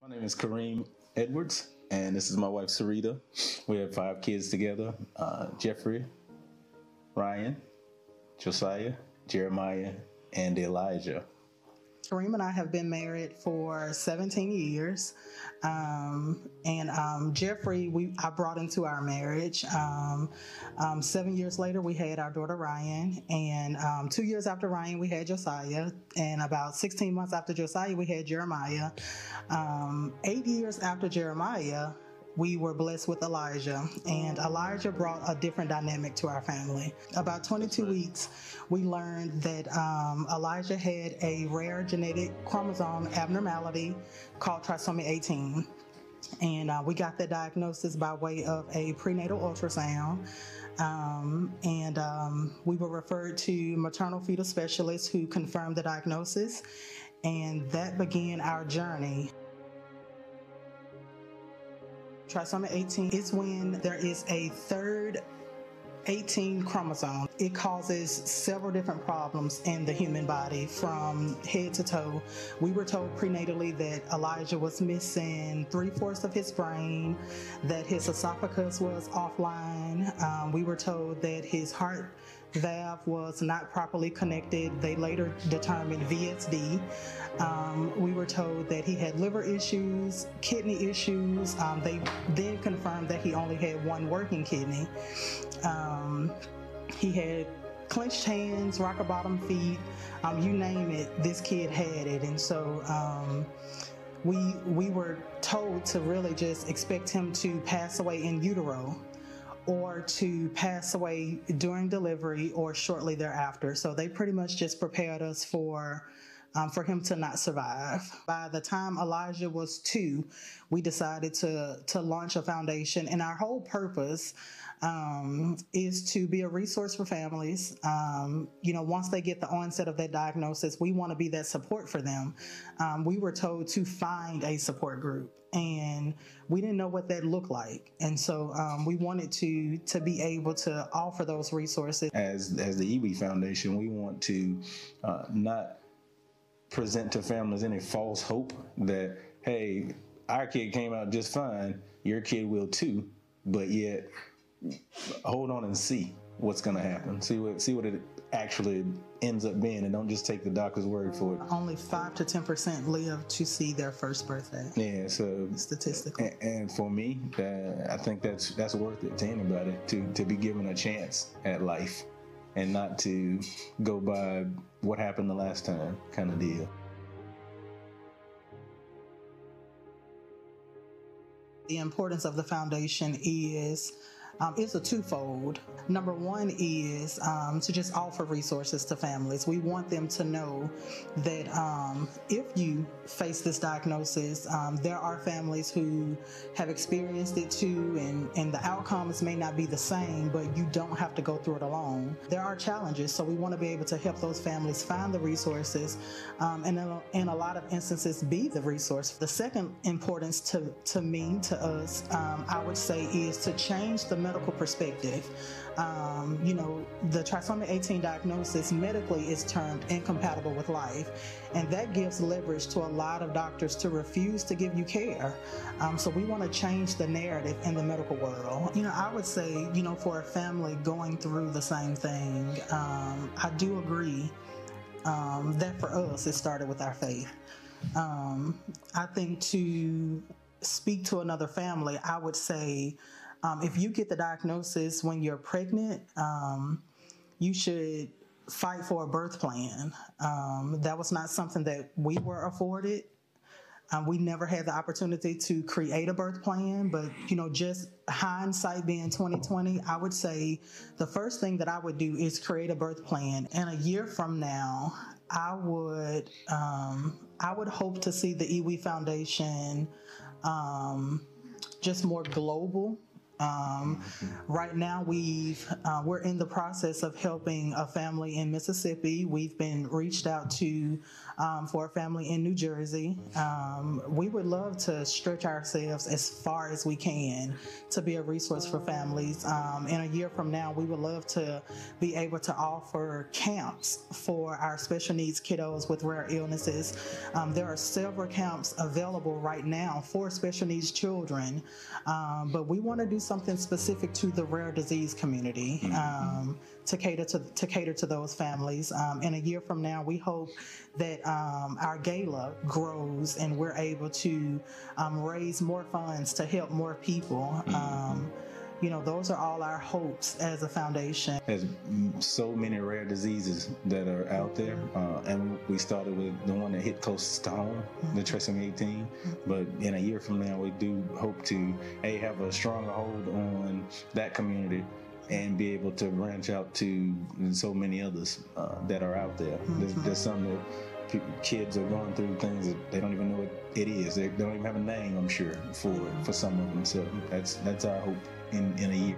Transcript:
My name is Kareem Edwards, and this is my wife, Sarita. We have 5 kids together, Jeffrey, Ryan, Josiah, Jeremiah, and Elijah. Kareem and I have been married for 17 years. Jeffrey, I brought into our marriage. 7 years later, we had our daughter Ryan. And 2 years after Ryan, we had Josiah. And about 16 months after Josiah, we had Jeremiah. 8 years after Jeremiah, we were blessed with Elijah, and Elijah brought a different dynamic to our family. About 22 weeks, we learned that Elijah had a rare genetic chromosome abnormality called Trisomy 18. And we got that diagnosis by way of a prenatal ultrasound. We were referred to maternal fetal specialists who confirmed the diagnosis, and that began our journey. Trisomy 18 is when there is a third 18 chromosome. It causes several different problems in the human body from head to toe. We were told prenatally that Elijah was missing 3/4 of his brain, that his esophagus was offline. We were told that his heart valve was not properly connected. They later determined VSD. We were told that he had liver issues, kidney issues. They then confirmed that he only had one working kidney. He had clenched hands, rocker bottom feet, you name it, this kid had it. And so we were told to really just expect him to pass away in utero, or to pass away during delivery or shortly thereafter. So they pretty much just prepared us for him to not survive. By the time Elijah was 2, we decided to launch a foundation, and our whole purpose is to be a resource for families. Once they get the onset of that diagnosis, we want to be that support for them. We were told to find a support group, and we didn't know what that looked like. And so we wanted to be able to offer those resources. As the E.WE Foundation, we want to not present to families any false hope that, hey, our kid came out just fine, your kid will too, but yet hold on and see what's going to happen. See what it actually ends up being, and don't just take the doctor's word for it. Only 5 to 10% live to see their first birthday. Yeah, so statistically. And for me, I think that's worth it to anybody to be given a chance at life, and not to go by what happened the last time kind of deal. The importance of the foundation is it's a twofold. Number one is to just offer resources to families. We want them to know that if you face this diagnosis, there are families who have experienced it too, and the outcomes may not be the same, but you don't have to go through it alone. There are challenges, so we want to be able to help those families find the resources, and in a lot of instances be the resource. The second importance to us, I would say, is to change the medical perspective. The trisomy 18 diagnosis medically is termed incompatible with life, and that gives leverage to a lot of doctors to refuse to give you care. So we want to change the narrative in the medical world. I would say, for a family going through the same thing, I do agree that for us it started with our faith. I think to speak to another family, I would say, if you get the diagnosis when you're pregnant, you should fight for a birth plan. That was not something that we were afforded. We never had the opportunity to create a birth plan, but just hindsight being 2020, I would say the first thing that I would do is create a birth plan. And a year from now, I would hope to see the E.WE Foundation just more global. Right now, we're in the process of helping a family in Mississippi. We've been reached out to for a family in New Jersey. We would love to stretch ourselves as far as we can to be a resource for families. In a year from now, we would love to be able to offer camps for our special needs kiddos with rare illnesses. There are several camps available right now for special needs children, but we want to do something specific to the rare disease community to cater to those families. In a year from now, we hope that our gala grows and we're able to raise more funds to help more people. Those are all our hopes as a foundation. There's so many rare diseases that are out there, and we started with the one that hit closest to home, the Trisomy 18. But in a year from now, we do hope to have a stronger hold on that community and be able to branch out to so many others that are out there. There's some that kids are going through things that they don't even know what it is. They don't even have a name, I'm sure, for some of them. So that's our hope in a year.